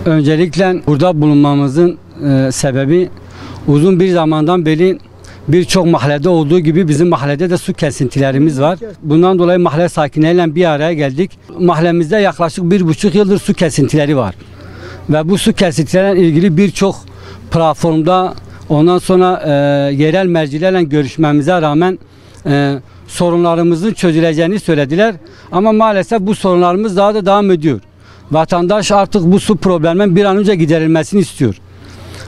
Öncelikle burada bulunmamızın sebebi uzun bir zamandan beri birçok mahallede olduğu gibi bizim mahallede de su kesintilerimiz var. Bundan dolayı mahalle sakinleriyle bir araya geldik. Mahallemizde yaklaşık 1,5 yıldır su kesintileri var. Ve bu su kesintileriyle ilgili birçok platformda ondan sonra yerel mercilerle görüşmemize rağmen sorunlarımızın çözüleceğini söylediler. Ama maalesef bu sorunlarımız daha da devam ediyor. Vatandaş artık bu su probleminin bir an önce giderilmesini istiyor.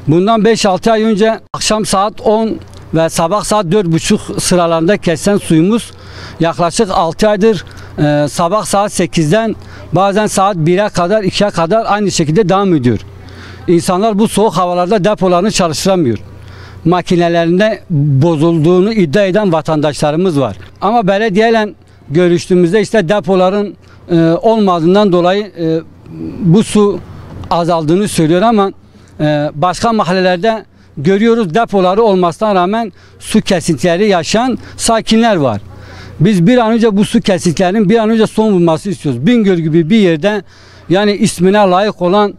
Bundan 5-6 ay önce akşam saat 10 ve sabah saat 4.30 sıralarında kesen suyumuz yaklaşık 6 aydır sabah saat 8'den bazen saat 1'e kadar 2'ye kadar aynı şekilde devam ediyor. İnsanlar bu soğuk havalarda depolarını çalıştıramıyor. Makinelerinde bozulduğunu iddia eden vatandaşlarımız var. Ama belediyeyle görüştüğümüzde işte depoların olmadığından dolayı bu su azaldığını söylüyor ama başka mahallelerde görüyoruz depoları olmasına rağmen su kesintileri yaşayan sakinler var. Biz bir an önce bu su kesintilerinin bir an önce son bulması istiyoruz. Bingöl gibi bir yerde yani ismine layık olan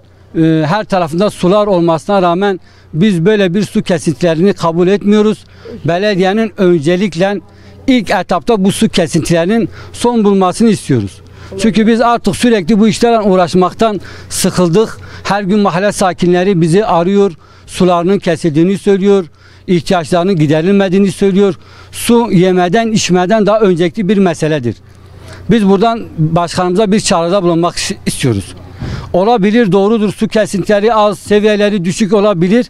her tarafında sular olmasına rağmen biz böyle bir su kesintilerini kabul etmiyoruz. Belediyenin öncelikle ilk etapta bu su kesintilerinin son bulmasını istiyoruz. Çünkü biz artık sürekli bu işlerle uğraşmaktan sıkıldık. Her gün mahalle sakinleri bizi arıyor, sularının kesildiğini söylüyor, ihtiyaçlarının giderilmediğini söylüyor. Su yemeden, içmeden daha öncelikli bir meseledir. Biz buradan başkanımıza bir çağrıda bulunmak istiyoruz. Olabilir, doğrudur, su kesintileri az, seviyeleri düşük olabilir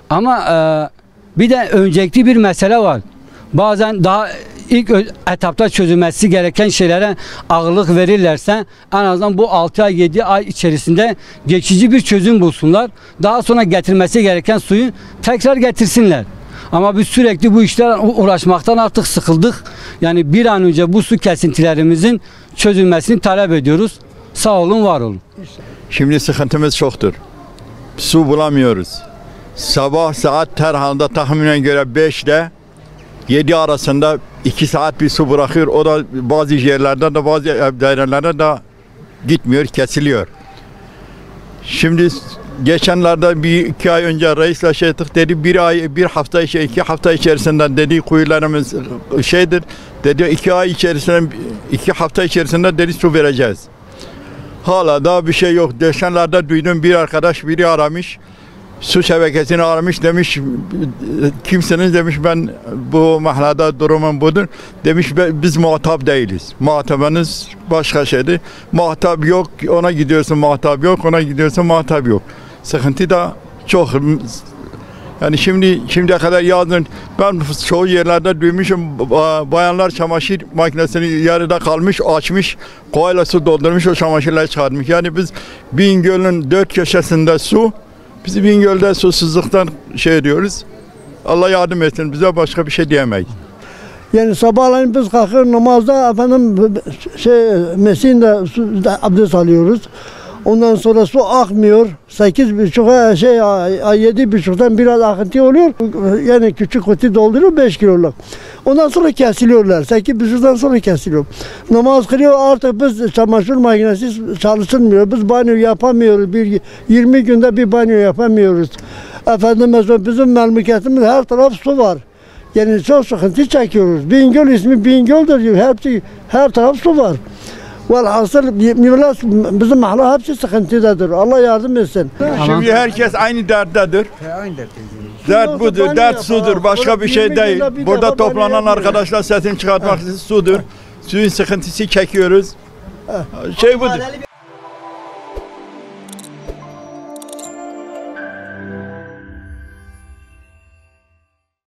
ama bir de öncelikli bir mesele var. Bazen daha ilk etapta çözülmesi gereken şeylere ağırlık verirlerse en azından bu 6 ay 7 ay içerisinde geçici bir çözüm bulsunlar. Daha sonra getirmesi gereken suyu tekrar getirsinler. Ama biz sürekli bu işlerle uğraşmaktan artık sıkıldık. Yani bir an önce bu su kesintilerimizin çözülmesini talep ediyoruz. Sağ olun, var olun. Şimdi sıkıntımız çoktur. Su bulamıyoruz. Sabah saat Terhan'da tahminen göre 5 ile 7 arasında 2 saat bir su bırakıyor. O da bazı yerlerde de bazı dairelerde de gitmiyor, kesiliyor. Şimdi geçenlerde 1-2 ay önce reisle şey ettik, dedi 2 hafta içerisinde dedi kuyularımız şeydir, dedi 2 hafta içerisinde dedi su vereceğiz. Hala da bir şey yok. Geçenlerde duydum bir arkadaş biri aramış. Su şebekesini aramış, demiş kimsiniz, demiş ben bu mahallede durumum budur, demiş biz muhatap değiliz, muhatabınız başka şeydir, muhatap yok, ona gidiyorsun muhatap yok, ona gidiyorsun muhatap yok. Sıkıntı da çok. Yani şimdiye kadar yazın ben çoğu yerlerde duymuşum, bayanlar çamaşır makinesini yarıda kalmış, açmış, kovayla su doldurmuş, o çamaşırları çıkartmış. Yani biz Bingöl'ün 4 köşesinde su, biz Bingöl'de susuzluktan şey diyoruz. Allah yardım etsin bize, başka bir şey diyemeyiz. Yani sabahleyin biz kalkır namazda efendim mesleğinde abdest alıyoruz. Ondan sonra su akmıyor. 8.30'a 7.30'dan biraz akıntı oluyor. Yani küçük kutu dolduruyor 5 kiloluk. Ondan sonra kesiliyorlar. 8.30'dan sonra kesiliyor. Namaz kılıyor, artık biz çamaşır makinesi çalıştırmıyor. Biz banyo yapamıyoruz. 20 günde bir banyo yapamıyoruz. Efendim mesela bizim memleketimiz her taraf su var. Yani çok sıkıntı çekiyoruz. Bingöl ismi Bingöl'dür. Her taraf su var. Velhasıl bizim mahalle hepsi sıkıntıdadır. Allah yardım etsin. Şimdi herkes aynı derttedir. Dert budur, dert sudur. Başka bir şey değil. Burada toplanan arkadaşlar sesini çıkartmak için sudur. Suyun sıkıntısı çekiyoruz. Şey budur.